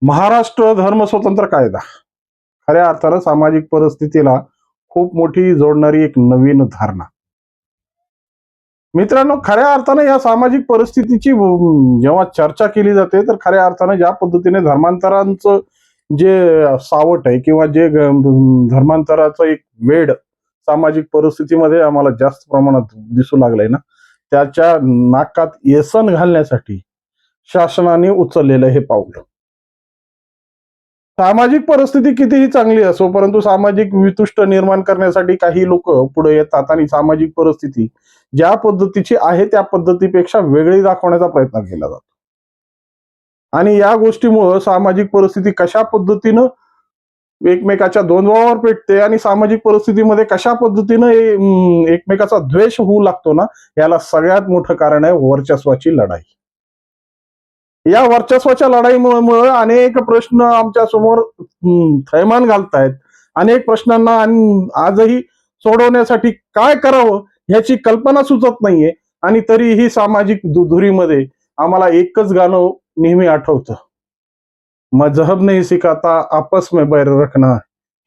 महाराष्ट्र धर्मस्वतंत्र कायदा खऱ्या अर्थानं सामाजिक परिस्थितीला खूप मोठी जोडणारी एक नवीन धारणा. मित्रांनो, खऱ्या अर्थानं या सामाजिक परिस्थितीची जेव्हा चर्चा केली जाते तर खऱ्या अर्थानं ज्या पद्धतीने धर्मांतरांचं जे सावट आहे किंवा जे धर्मांतराचं एक वेड सामाजिक परिस्थितीमध्ये आम्हाला जास्त प्रमाणात दिसू लागलंय ना, त्याच्या नाकात येसन घालण्यासाठी शासनाने उचललेलं हे पाऊल. सामाजिक परिस्थिती कितीही चांगली असो, परंतु सामाजिक वितुष्ट निर्माण करण्यासाठी काही लोक पुढे येतात आणि सामाजिक परिस्थिती ज्या पद्धतीची आहे त्या पद्धतीपेक्षा वेगळी दाखवण्याचा प्रयत्न केला जातो. आणि या गोष्टीमुळे सामाजिक परिस्थिती कशा पद्धतीनं एकमेकाच्या द्वंद्वावर पेटते आणि सामाजिक परिस्थितीमध्ये कशा पद्धतीनं एकमेकाचा द्वेष होऊ लागतो ना, याला सगळ्यात मोठं कारण आहे वर्चस्वाची लढाई. या वर्चस्वाच्या लढाईमुळे अनेक प्रश्न आमच्या समोर थैमान घालतायत. अनेक प्रश्नांना आजही सोडवण्यासाठी काय करावं ह्याची कल्पना सुचत नाहीये. आणि तरीही सामाजिक दुधुरीमध्ये आम्हाला एकच गाणं नेहमी आठवतं, मजहब नहीं सिखाता आपस में बैर रखना,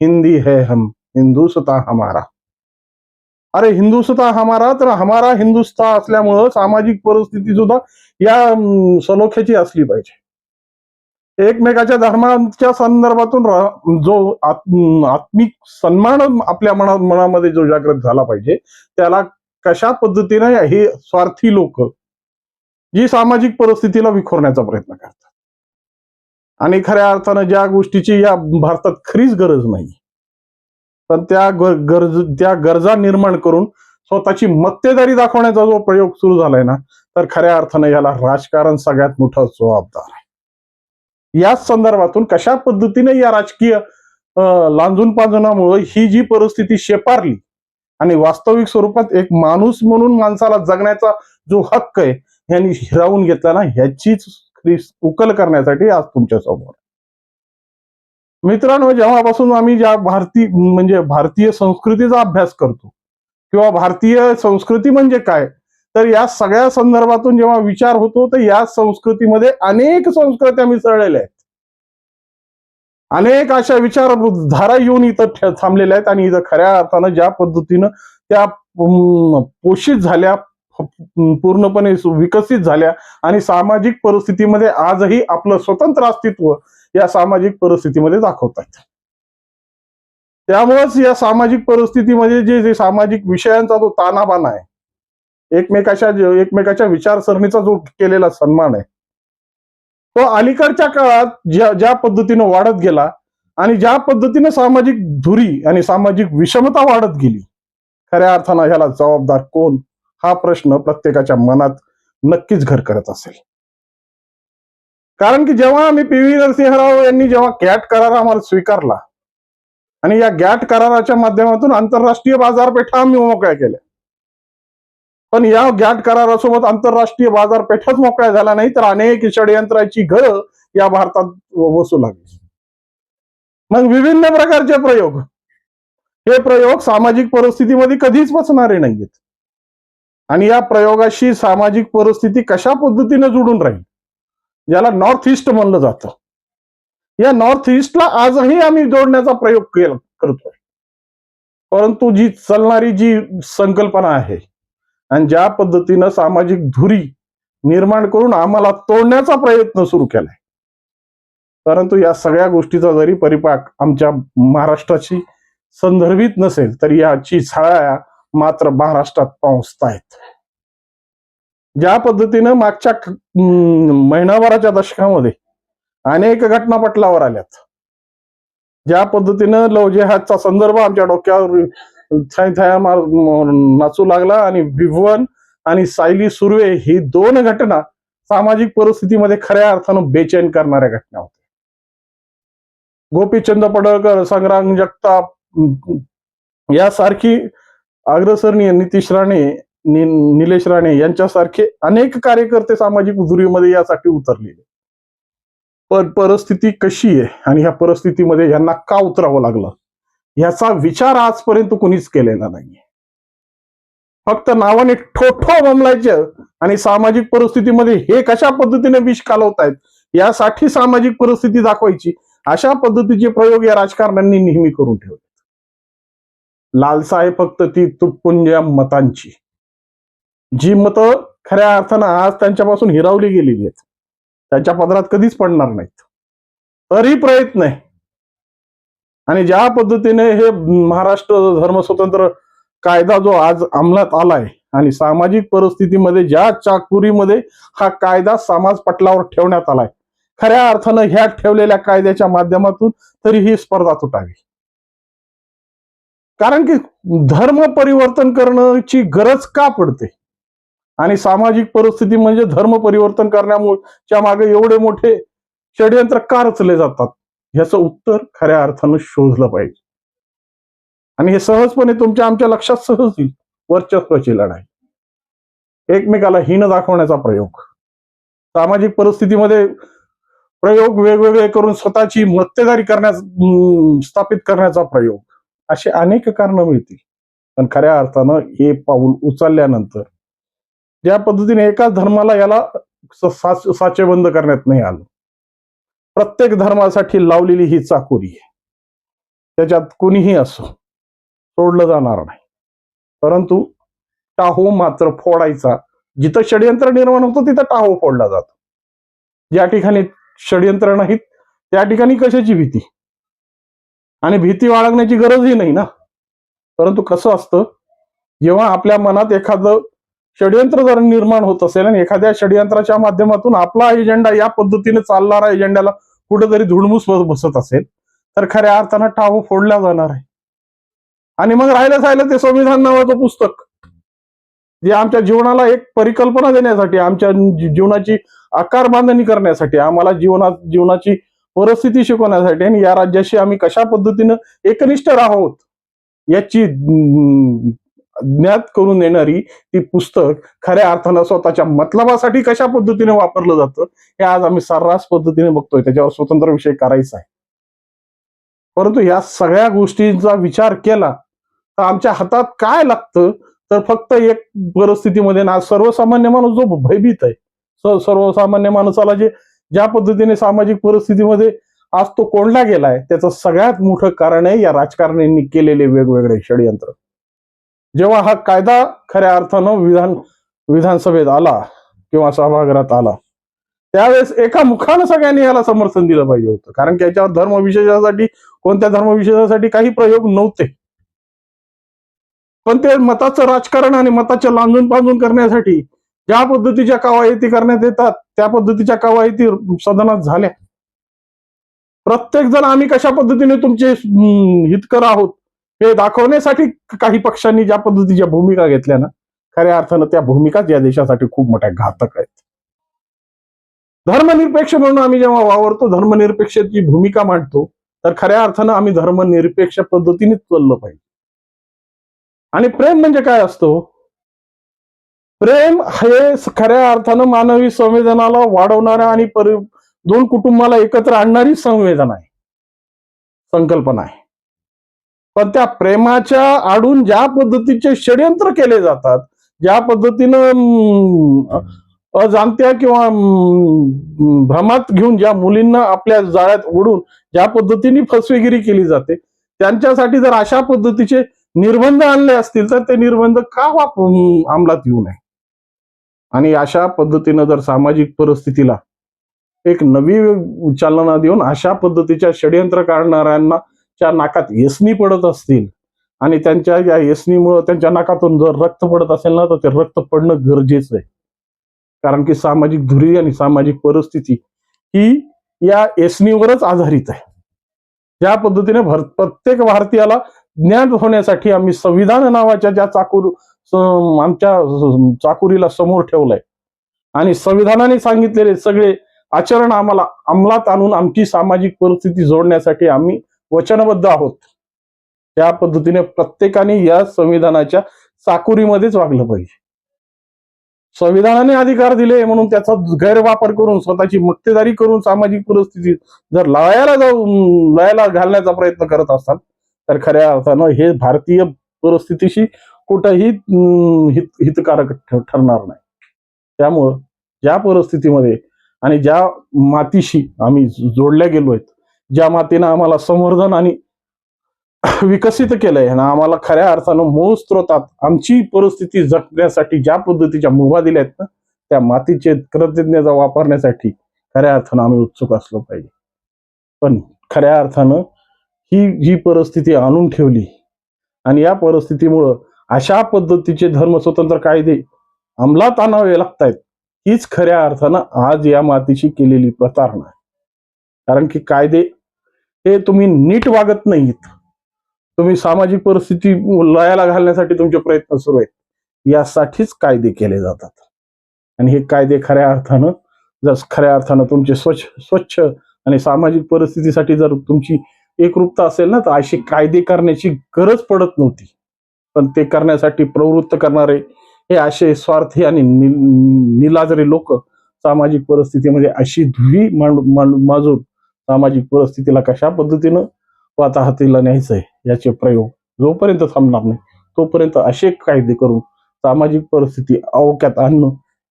हिंदी है हम हिंदुस्तान हमारा. अरे हिंदुस्ता हमारा, तर हमारा हिंदुस्ता असल्यामुळं सामाजिक परिस्थिती सुद्धा या सलोख्याची असली पाहिजे. एकमेकाच्या धर्माच्या संदर्भातून जो आत्मिक सन्मान आपल्या मनामध्ये जो जागृत झाला पाहिजे, त्याला कशा पद्धतीने हे स्वार्थी लोक जी सामाजिक परिस्थितीला विखुरण्याचा प्रयत्न करतात. आणि खऱ्या अर्थानं ज्या गोष्टीची या भारतात खरीच गरज नाही, पण त्या गरजा निर्माण करून स्वतःची मक्तेदारी दाखवण्याचा जो प्रयोग सुरू झालाय ना, तर खऱ्या अर्थानं याला राजकारण सगळ्यात मोठा जबाबदार आहे. याच संदर्भातून कशा पद्धतीने या राजकीय लांजून पांजणामुळे ही जी परिस्थिती शेपारली आणि वास्तविक स्वरूपात एक माणूस म्हणून माणसाला जगण्याचा जो हक्क आहे यांनी हिरावून घेतला ना, ह्याचीच उकल करण्यासाठी आज तुमच्या समोर. मित्रांनो, जेव्हापासून आम्ही ज्या भारतीय संस्कृतीचा अभ्यास करतो किंवा भारतीय संस्कृती म्हणजे काय, तर या सगळ्या संदर्भातून जेव्हा विचार होतो तर या संस्कृतीमध्ये अनेक संस्कृत्या मिसळलेल्या आहेत. अनेक अशा विचारधारा येऊन इथं थांबलेल्या आहेत आणि इथं खऱ्या अर्थानं ज्या पद्धतीनं त्या पोषित झाल्या, पूर्णपणे विकसित झाल्या आणि सामाजिक परिस्थितीमध्ये आजही आपलं स्वतंत्र अस्तित्व या सामाजिक परिस्थितीमध्ये दाखवतात. त्यामुळेच या सामाजिक परिस्थितीमध्ये जे सामाजिक विषयांचा जो ताणाबाणा आहे, एकमेकाच्या विचारसरणीचा जो केलेला सन्मान आहे, तो अलीकडच्या काळात ज्या पद्धतीनं वाढत गेला आणि ज्या पद्धतीनं सामाजिक धुरी आणि सामाजिक विषमता वाढत गेली, खऱ्या अर्थानं ह्याला जबाबदार कोण हा प्रश्न प्रत्येकाच्या मनात नक्कीच घर करत असेल. कारण की जेव्हा आम्ही पी.व्ही. नरसिंहराव यांनी जेव्हा गॅट करार आम्हाला स्वीकारला आणि या गॅट कराराच्या माध्यमातून आंतरराष्ट्रीय बाजारपेठा आम्ही मोकळ्या केल्या, पण या गॅट करारासोबत आंतरराष्ट्रीय बाजारपेठाच मोकळ्या झाल्या नाही, तर अनेक षडयंत्राची घरं या भारतात बसू लागली. मग विभिन्न प्रकारचे प्रयोग, हे प्रयोग सामाजिक परिस्थितीमध्ये कधीच बसणारे नाहीयेत. आणि या प्रयोगाशी सामाजिक परिस्थिती कशा पद्धतीने जोडून राहील, ज्याला नॉर्थ ईस्ट म्हणलं जातं, या नॉर्थ ईस्टला आजही आम्ही जोडण्याचा प्रयोग करतोय. परंतु जी चालणारी जी संकल्पना आहे आणि ज्या पद्धतीनं सामाजिक धुरी निर्माण करून आम्हाला तोडण्याचा प्रयत्न सुरू केलाय, परंतु या सगळ्या गोष्टीचा जरी परिपाक आमच्या महाराष्ट्राची संदर्भित नसेल तरी याची छाया मात्र महाराष्ट्रात पोहोचतायत. ज्या पद्धतीनं मागच्या महिनाभराच्या दशकामध्ये अनेक घटना पटलावर आल्यात, ज्या पद्धतीनं लव जिहादचा संदर्भ आमच्या डोक्यावर छाया नाचू लागला आणि बिभवन आणि सायली सुर्वे ही दोन घटना सामाजिक परिस्थितीमध्ये खऱ्या अर्थानं बेचैन करणाऱ्या घटना होत्या. गोपीचंद पडळकर, संग्राम जगताप यासारखी अग्रसरणीय, नितीश राणे, निलेश राणे यांच्यासारखे अनेक कार्यकर्ते सामाजिक धुरीमध्ये यासाठी उतरलेले. पण परिस्थिती कशी आहे आणि ह्या परिस्थितीमध्ये यांना का उतरावं लागलं याचा विचार आजपर्यंत कुणीच केलेला नाहीये. फक्त नावाने ठोठो बमलायचं आणि सामाजिक परिस्थितीमध्ये हे कशा पद्धतीने विष कालवतायत यासाठी सामाजिक परिस्थिती दाखवायची, अशा पद्धतीचे प्रयोग या राजकारण्यांनी नेहमी करून ठेवले. लालसा आहे फक्त ती तुटपुंज्या मतांची, जी मतं खऱ्या अर्थानं आज त्यांच्यापासून हिरावली गेलेली आहेत, त्यांच्या पदरात कधीच पडणार नाहीत. तरी प्रयत्न आहे. आणि ज्या पद्धतीने हे महाराष्ट्र धर्मस्वतंत्र कायदा जो आज अंमलात आलाय आणि सामाजिक परिस्थितीमध्ये ज्या चाकुरीमध्ये हा कायदा समाज पटलावर ठेवण्यात आलाय, खऱ्या अर्थानं ह्या ठेवलेल्या कायद्याच्या माध्यमातून तरी ही स्पर्धा तुटावी. कारण की धर्म परिवर्तन करण्याची गरज का पडते आणि सामाजिक परिस्थिती म्हणजे धर्म परिवर्तन करण्याच्या मागे एवढे मोठे षडयंत्र का रचले जातात, ह्याचं उत्तर खऱ्या अर्थानं शोधलं पाहिजे. आणि हे सहजपणे तुमच्या आमच्या लक्षात सहज येईल. वर्चस्वाची लढाई, एकमेकाला हीन दाखवण्याचा प्रयोग, सामाजिक परिस्थितीमध्ये प्रयोग वेगवेगळे करून स्वतःची मक्तेदारी स्थापित करण्याचा प्रयोग, असे अनेक कारणं मिळतील. पण खऱ्या अर्थानं हे पाऊल उचलल्यानंतर ज्या पद्धतीने एकाच धर्माला याला साचेबंद करण्यात नाही आलं, प्रत्येक धर्मासाठी लावलेली ही चाकोरी आहे, त्याच्यात कोणीही असो सोडलं जाणार नाही. परंतु टाहो मात्र फोडायचा, जिथं षडयंत्र निर्माण होतं तिथं टाहो फोडला जातो. ज्या ठिकाणी षडयंत्र नाहीत त्या ठिकाणी कशाची भीती, आणि भीती बाळगण्याची गरजही नाही ना. परंतु कसं असतं, जेव्हा आपल्या मनात एखादं षडयंत्र जर निर्माण होत असेल आणि एखाद्या षडयंत्राच्या माध्यमातून आपला एजेंडा या पद्धतीने चालणारा एजेंड्याला कुठेतरी धुडमूस बसत असेल, तर खऱ्या अर्थानं टाहो फोडला जाणार आहे. आणि मग राहिलं ते संविधान नावाचं पुस्तक, जे आमच्या जीवनाला एक परिकल्पना देण्यासाठी, आमच्या जीवनाची आकार बांधणी करण्यासाठी, आम्हाला जीवनाची परिस्थिती शिकवण्यासाठी आणि या राज्याशी आम्ही कशा पद्धतीनं एकनिष्ठ राहावं याची ज्ञात करून देणारी ती पुस्तक खऱ्या अर्थानं स्वतःच्या मतलबासाठी कशा पद्धतीने वापरलं जातं हे आज आम्ही सर्रास पद्धतीने बघतोय. त्याच्यावर स्वतंत्र विषय करायचा आहे. परंतु या सगळ्या गोष्टींचा विचार केला तर आमच्या हातात काय लागतं, तर फक्त एक परिस्थितीमध्ये ना सर्वसामान्य माणूस जो भयभीत आहे, सर्वसामान्य माणसाला ज्या पद्धतीने सामाजिक परिस्थितीमध्ये आज तो कोंडला गेलाय, त्याचं सगळ्यात मोठं कारण आहे या राजकारण्यांनी केलेले वेगवेगळे षडयंत्र. जेव्हा हा कायदा खऱ्या अर्थानं विधानसभेत आला किंवा सभागृहात आला, त्यावेळेस एका मुखानं सगळ्यांनी याला समर्थन दिलं पाहिजे होतं. कारण की याच्यावर धर्मविशेषासाठी, कोणत्या धर्मविशेषासाठी काही प्रयोग नव्हते. पण ते मताचं राजकारण आणि मताचं लांजून पांजून करण्यासाठी ज्या पद्धतीच्या कवायती करण्यात येतात त्या पद्धतीच्या कवायती सदनात झाल्या. प्रत्येक जण आम्ही कशा पद्धतीने तुमचे हितकर आहोत हे दाखवण्यासाठी काही पक्षांनी ज्या पद्धतीच्या भूमिका घेतल्या ना, खऱ्या अर्थानं त्या भूमिकाच या देशासाठी खूप मोठ्या घातक आहेत. धर्मनिरपेक्ष म्हणून आम्ही जेव्हा वावरतो, धर्मनिरपेक्षची भूमिका मांडतो, तर खऱ्या अर्थानं आम्ही धर्मनिरपेक्ष पद्धतीनेच चाललं पाहिजे. आणि प्रेम म्हणजे काय असतो? प्रेम हे खऱ्या अर्थानं मानवी संवेदनाला वाढवणारा आणि दोन कुटुंबाला एकत्र आणणारी संवेदना आहे, संकल्पना आहे. पण त्या प्रेमाच्या आडून ज्या पद्धतीचे षडयंत्र केले जातात, ज्या पद्धतीनं अजाणत्या किंवा भ्रमात घेऊन ज्या मुलींना आपल्या जाळ्यात ओढून ज्या पद्धतीने फसवेगिरी केली जाते, त्यांच्यासाठी जर अशा पद्धतीचे निर्बंध आणले असतील तर ते निर्बंध का अंमलात येऊ नये. आणि अशा पद्धतीनं जर सामाजिक परिस्थितीला एक नवी चालना देऊन अशा पद्धतीच्या षडयंत्र काढणाऱ्यांना नाकात येसनी पडत असतील आणि त्यांच्या या येसनीमुळे त्यांच्या नाकातून जर रक्त पडत असेल ना, तर ते रक्त पडणं गरजेचं आहे. कारण की सामाजिक धुरी आणि सामाजिक परिस्थिती ही या येसनीवरच आधारित आहे. ज्या पद्धतीने प्रत्येक भारतीयाला ज्ञान होण्यासाठी आम्ही संविधान नावाच्या ज्या आमच्या चाकुरीला समोर ठेवलंय आणि संविधानाने सांगितलेले सगळे आचरण आम्हाला अंमलात आणून आमची सामाजिक परिस्थिती जोडण्यासाठी आम्ही वचनबद्ध आहोत. त्या पद्धतीने प्रत्येकाने या संविधानाच्या चाकुरीमध्येच वागलं पाहिजे. संविधानाने अधिकार दिले म्हणून त्याचा गैरवापर करून स्वतःची मक्तेदारी करून सामाजिक परिस्थिती जर लयाला घालण्याचा प्रयत्न करत असतात, तर खऱ्या अर्थानं हे भारतीय परिस्थितीशी कुठंही हितकारक ठरणार नाही. त्यामुळं ज्या परिस्थितीमध्ये आणि ज्या मातीशी आम्ही जोडल्या गेलोय, ज्या मातीनं आम्हाला संवर्धन आणि विकसित केलंय आणि आम्हाला खऱ्या अर्थानं मूळ स्रोतात आमची परिस्थिती जगण्यासाठी ज्या पद्धतीच्या मुभा दिल्या आहेत ना, त्या मातीचे कृतज्ञता वापरण्यासाठी खऱ्या अर्थानं आम्ही उत्सुक असलो पाहिजे. पण खऱ्या अर्थानं ही जी परिस्थिती आणून ठेवली आणि या परिस्थितीमुळं अशा पद्धतीचे धर्मस्वतंत्र कायदे अंमलात आणावे लागतायत, हीच खऱ्या अर्थानं आज या मातीशी केलेली प्रतारणा आहे. कारण की कायदे हे तुम्ही नीट वागत नाहीत, तुम्ही सामाजिक परिस्थिती लयाला घालण्यासाठी तुमचे प्रयत्न सुरू आहेत, यासाठीच कायदे केले जातात. आणि हे कायदे खऱ्या अर्थानं तुमचे स्वच्छ आणि सामाजिक परिस्थितीसाठी जर तुमची एकरूपता असेल ना, तर असे कायदे करण्याची गरज पडत नव्हती. पण ते करण्यासाठी प्रवृत्त करणारे हे असे स्वार्थी आणि निलाजरे लोक सामाजिक परिस्थितीमध्ये अशी धुळी माजून सामाजिक परिस्थितीला कशा पद्धतीनं वाताहतीला न्यायचंय याचे प्रयोग जोपर्यंत थांबणार नाही, तोपर्यंत असे कायदे करून सामाजिक परिस्थिती आटोक्यात आणणं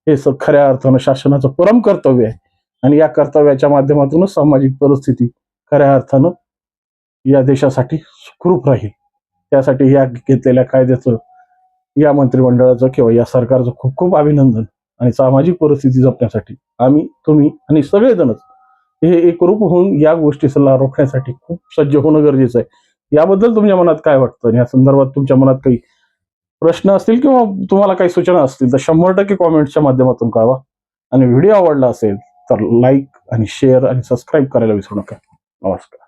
हे खऱ्या अर्थानं शासनाचं परम कर्तव्य आहे. आणि या कर्तव्याच्या माध्यमातूनच सामाजिक परिस्थिती खऱ्या अर्थानं या देशासाठी सुखरूप राहील. त्यासाठी या घेतलेल्या कायद्याचं, या मंत्रिमंडळाचं किंवा या सरकारचं खूप खूप अभिनंदन. आणि सामाजिक परिस्थिती जपण्यासाठी आम्ही, तुम्ही आणि सगळेजणच हे एकरूप होऊन या गोष्टीला रोखण्यासाठी खूप सज्ज होणं गरजेचं आहे. याबद्दल तुमच्या मनात काय वाटतं आणि या संदर्भात तुमच्या मनात काही प्रश्न असतील किंवा तुम्हाला काही सूचना असतील तर 100% कॉमेंट्सच्या माध्यमातून कळवा. आणि व्हिडिओ आवडला असेल तर लाईक आणि शेअर आणि सबस्क्राईब करायला विसरू नका. नमस्कार.